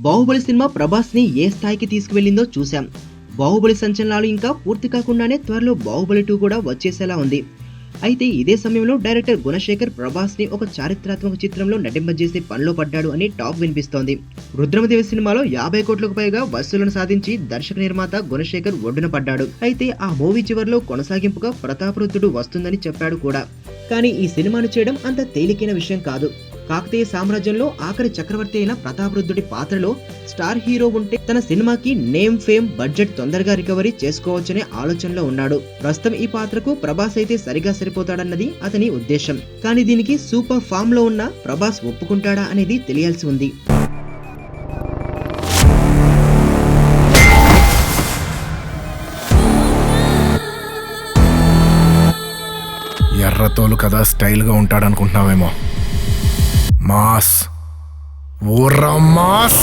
Baahubali cinema Prabhas ని ఏ స్థాయికి తీసుకువెళ్లిందో చూశాం. బాహుబలి సంచలనాలు ఇంకా పూర్తి కాకుండానే త్వరలో బాహుబలి 2 కూడా వచ్చేసేలా ఉంది. అయితే ఇదే సమయంలో డైరెక్టర్ గుణశేఖర్ ప్రభాస్ ని ఒక చారిత్రాత్మక చిత్రంలో నటింపజేసే పనిలో పడ్డాడు అని టాక్ వినిపిస్తోంది. రుద్రమదేవి సినిమాలో 50 కోట్లకు పైగా వసూళ్లను సాధించి దర్శక నిర్మాత గుణశేఖర్ ఒడ్డున పడ్డాడు. అయితే ఆ మూవీ చివరిలో కొనసాగింపుగా ప్రతాపరుద్రుడు వస్తుందని చెప్పాడు కూడా. కానీ ఈ సినిమాను చేయడం అంత తేలికైన విషయం కాదు. కాకతీయ సామ్రాజ్యంలో ఆఖరి చక్రవర్తి అయిన ప్రతాపరుద్రుడి పాత్రలో స్టార్ హీరో ఉంటే తన సినిమాకి నేమ్, ఫేమ్, బడ్జెట్ తొందరగా రికవరీ చేసుకోవచ్చనే ఆలోచనలో ఉన్నాడు. ప్రస్తుతం ఈ పాత్రకు ప్రభాస్ అయితే సరిగా సరిపోతాడన్నది అతని ఉద్దేశం. కానీ దీనికి సూపర్ ఫామ్ లో ఉన్న ప్రభాస్ ఒప్పుకుంటాడా అనేది తెలియాల్సి ఉంది. ఎర్రతోలు కదా స్టైల్గా ఉంటాడనుకుంటున్నావేమో. Mass, ఊర్రా mass.